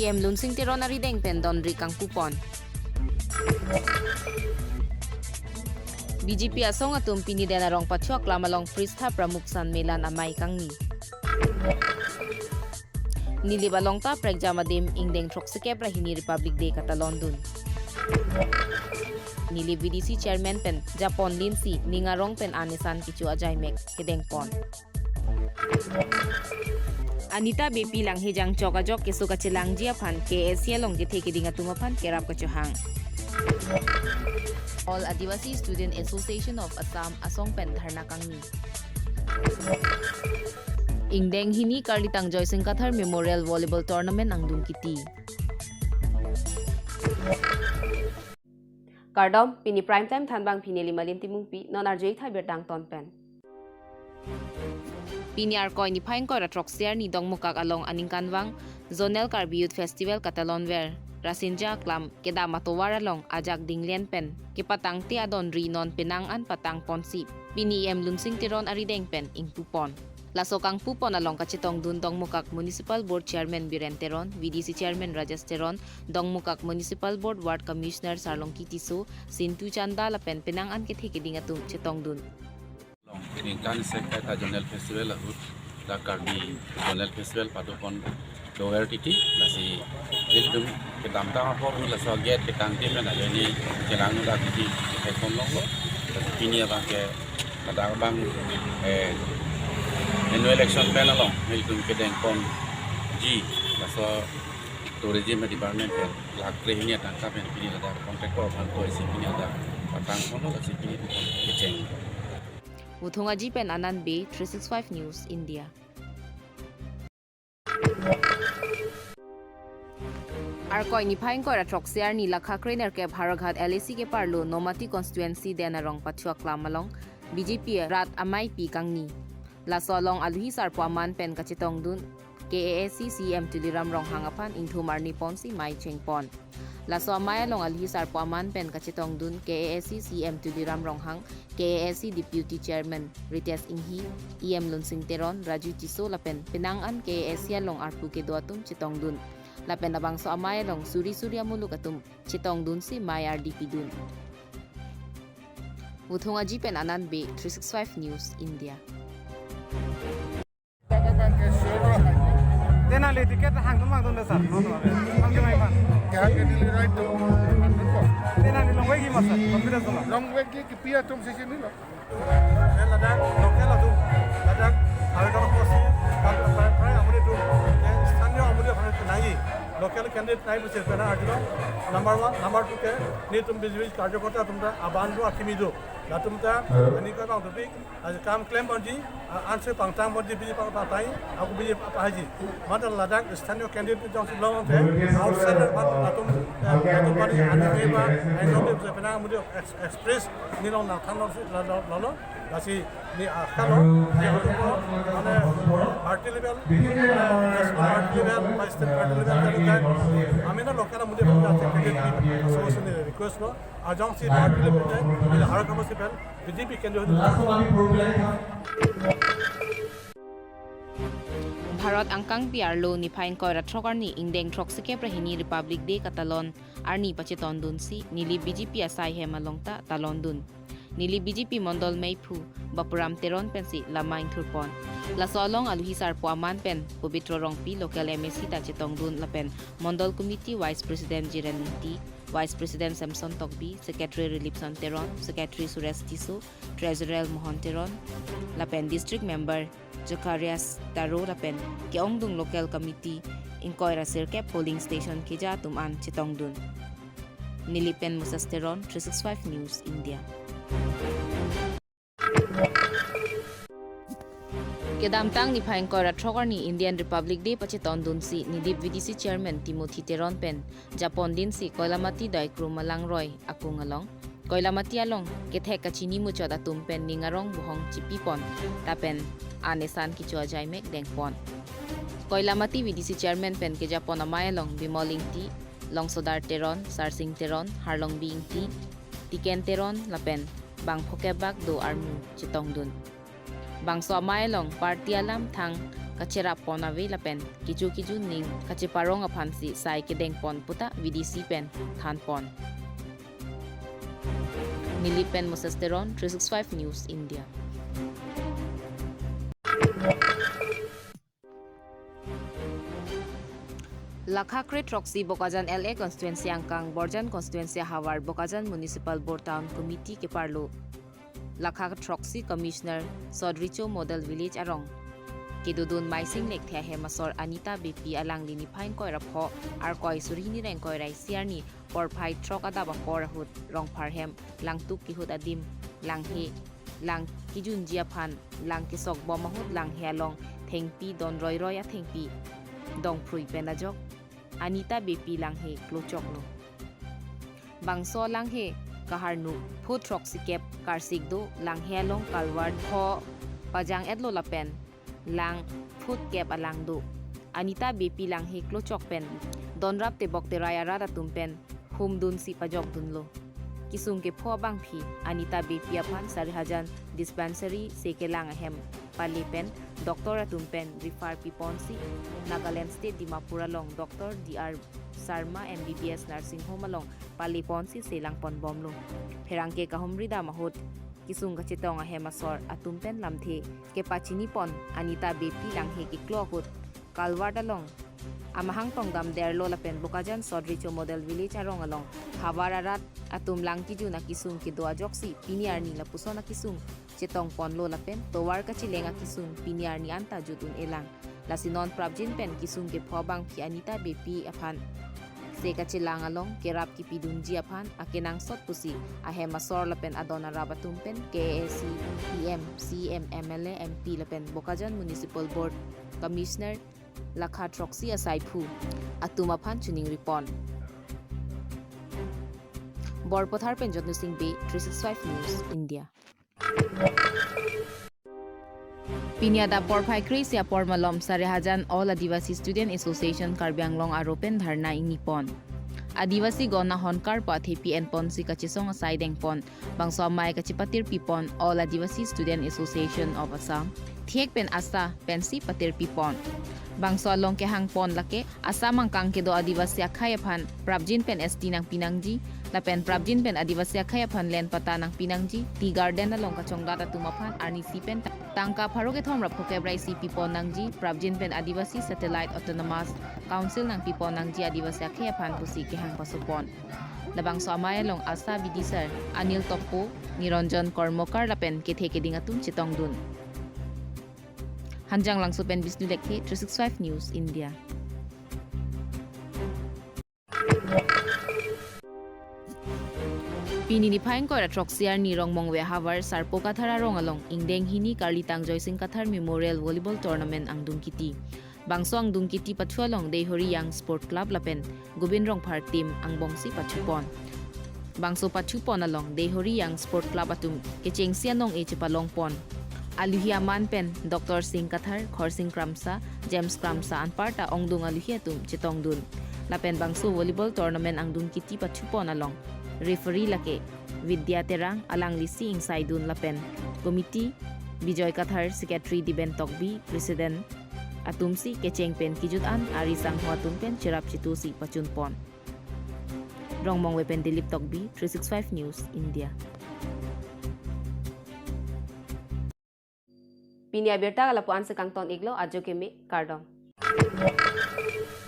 CEM Lumsing Teron arideng pen adonvari kangpu pon. BJP asong atum pinidena rong pachuak lamalong pristha pramuksan melan amai kangni. Nilibalong ta pregjamadim ingdeng troksike prahini Republic Day katalon dun. Nili VDC Chairman pen Japon Linsi ningarong pen anisan kichu ajaimek kedeng pon. Anita Beypi lang hijang chokajok keso kachelang aphan long gethe kedinga tumapan kerap kehang. All Adivasi Student Association of Assam asong pen dharna kangni. Ingdeng hini Karlitang Joy Singkathar Memorial Volleyball Tournament ang dungkiti. Kardom pini prime time thanbang pini limalin timungpi non arjei thai bertang ton pen. Pini arkoi ni phain ko ratroxier ni dongmukak along aningkanwang Zonal Karbi Youth Festival Katalon Ver. Rasingja aklam keda matowar along ajak dinglien pen kipatang ti adonvari non pinangan patang ponsi pini EM Lumsing Teron arideng pen ingpupon. Laso kangpu pon along kachitong dun dongmukak Municipal Board Chairman Biren Teron, VDC Chairman Rajas Teron, dongmukak Municipal Board Ward Commissioner Sarlong Kitiso, Sintu Chanda lapen pinangan kithikidingatum chitong dun. Ingkan sekta Zonal Festival da Karbi Zonal Festival padopon lower titi nasi dilum kedam ta hor la so get ketang tim na ni kelang da titi ke kon long ini abang ke kada bang annual election panel long dilum kedeng kon ji la so tourism department ke lakre ini tangkap ini ada contract ko ban ko isi ini ada patang kon la isi ini keceng Uthunga ji pen Anand Bay 365 News India. Arkoi ni phain ko ratroxier ni lakha krener ke Bharaghat LAC ke parlo Nomati constituency denarong pachuak lamalong BJP rat amai pi kangni lasolong aluhi sarpaman pen kachitong dun KAC CEM TULIRAM RONGHANG aphan ingthumar ni ponsi mai chengpon laso amai long aluhi sarpaman pen kachitong dun KAC CEM TULIRAM RONGHANG KAC Deputy Chairman Rites Inghi EM Lumsing Teron Raju Tiso lapen pinangan KAC long arpu ke doatum chitong dun lapen abang so amay long suri muluk atum chitong dun si Mayar DP dun. Uthunga jipen Anand Bay 365 News India. Tenali tiket hang tumang dun dasar. Hang tumang pan. Kehang ke dili right to Tenali long wegi masa. Pembeda sama. long way ki pia tum sisi ni lo Ladak lokal atu. Ladak harga posi. Kalau pray amuri tu. Sthanyo amuri aphan nai. Local candidate nai buse pera arjuna. Number 1, number 2 ke ni tum bijwi कार्यकर्ता तुमरा आबान रो आखिमी दो ला तुमता अनि का बांग topic आज काम claim बंजी answer पांगतांग बंजी बिजी पाताई aku बिजी पाहाजी मत लद्दाख स्थानीय कैंडिडेट जों लंग थे आउटसाइडर मत तुम पानी आने बेबा आई नो बे पेना मुदे एक्सप्रेस नि लो ना थानो लो लासी नि आखालो नि माने party level party level state party level आमी ना लोकल मुदे कैंडिडेट एसोसिएशन रिक्वेस्ट लो आजों से पार्टी लेवल है हर काम से पहले बीजेपी केंद्र Bharat angkang piarlo ni phain ko ratrokar ni ingdeng troksike prahini Republic Day katalon arni pachiton dun si nili BJP asai hemalongta talon dun nili BJP mondol meipu bapuram teron pensi lamaing thurpon lasolong aluhi sarpo aman pen pabitro rongpi local MSC ta chitong dun lapen mondol committee vice president Jiraniti Vice President Samson Tokbi, Secretary Relief Teron, Secretary Suresh Tiso, Treasurer Mohon Teron, lapen District Member Jacarias Taro lapen Keongdung Local Committee Inkoira Sirke Polling Station Kija Tuman Chitongdun. Nilipen Musas Teron 365 News India. Kedamtang ni phain ko ratrokar ni Indian Republic Day pachiton dun si Nidip VDC Chairman Timothy Teron pen Japon din si Koilamati dai krumalang roy akungalong Koilamati along kethe kachini muchot atum pen ningarong buhong chipipon tapen anesan kichwa jaimek dengpon Koilamati VDC Chairman pen ke Japon amayalong bimoling ti longsodar Teron sarsing Teron harlong bing ti tiken Teron lapen bang phokebak do armu chitong dun Bangso amayalong party alam thang kerap pon ave lapen kiju ning parong aphan si sai kedeng pon puta VDC pen than pon. Nilipen Moses Teron, 365 News, India. Lakhakre Troxy Bokajan LA Constituency Angkang Borjan Constituency Hawar Bokajan Municipal Board Town Committee ke Parlo Lakhak Troxy Commissioner Sodricho Model Village Arong Kidudun Maising Lek Thea Hemasor Anita Beypi alang lini pain koi rapho ar koi surhini reng koi rai siarni por phai trok adaba por hut rong parhem lang tuk ki hut adim lang he lang kijun jiaphan lang kisok bomahut lang helong thengpi don roi roi a thengpi dong phrui penajok Anita Beypi lang he klochok no bangso lang he kaharnu food truck sikep karsik do lang helong kalward ho pajang etlo lapen lang food kep alang do Anita Beypi lang he klochok pen donrap te bok te raya rada tumpen hum dun si pajok dunlo kisung ke pho bang phi Anita Beypi aphan sarihajan dispensary sekelang ahem palipen Dr. Atumpen Rifar Piponsi Nagaland State Dimapur along Dr. DR Sarma MBBS Nursing Home along Paliponsi Selang Ponbomlo Perangke kahumrida mahut kisung kachitong ahemasor Atumpen lamthe ke pachini pon Anita Beypi langhe ki klokut Kalward along amahang tonggam derlo lapen Bokajan Sodricho Model Village arong along Havararat atum lang kiju na kisung ki doajoksi piniar ni lapuso na kisung Chetong ponlo lapen towar kachelang kisung piniar ni anta jutun elang lasinon prabjin pen kisung ke phobang phi Anita Beypi aphan se kachelang along kerap ki pidunji aphan akenang sot pusi ahemasor lapen adonvari batum pen KAC CEM MLA MP lapen Bokajan Municipal Board Commissioner Lakha Troxy Asaipu atum aphan chuning ripon Borpothar pen Jotnu Singh Be 365 News India. Pinyada Porphai Kresia Pormalom Sarehajan All Adivasi Student Association Karbianglong Aropen Dharna Ingipon Adivasi Gona Honkar Pathe PN Pon si kachisong arideng pon bangso mai kachipatir pipon All Adivasi Student Association of Assam Thiek pen asa pensi patir pipon bangso long kehang pon lake Assam angkang kedo Adivasi akhai aphan prabjin pen ST nang Pinangji lapen prabjin pen Adivasi akhai aphan len pata nang Pinangji Tea Garden na long kachong data tumaphan arni si pen tangka pharoge thom rap phokebrai si pipon nangji prabjin pen Adivasi Satellite Autonomous Council nang pipon nangji Adivasi akhai aphan pusi kehang pasupon labang so amaya long asa BD sir Anil Toppo Niranjan Kormokar lapen kethe keding atum chitong dun Hanjang lang supen Bisnu Lekhe 365 News India. Pinini phaing ko Troxiar ni rong mongwe havar sarpo kathara rong along ingdeng hini karlitang joysing kathar memorial volleyball tournament ang dungkiti bangso ang dungkiti pathualong Dehori Young Sport Club lapen gubin rong phar team ang bongsi pathupon bangso pathupon along Dehori Young Sport Club atum kecheng sianong e chepalong pon Aluhiaman pen Dr. Singh Kathar Khorsing Kramsa James Kramsa anparta ongdung aluhiatum chitong dun lapen bangso volleyball tournament ang dungkiti pathupon along referee lake Vidya Terang alang lisi inside dun lapen committee Bijoy Kathar secretary Diben Tokbi president atumsi kecheng pen kijutan ari sang huatum pen chirap chitusi pachunpon rongmong wepen Dilip Tokbi 365 News India. Pinia berta kalapuan sekang ton iglo ajo kemi kardong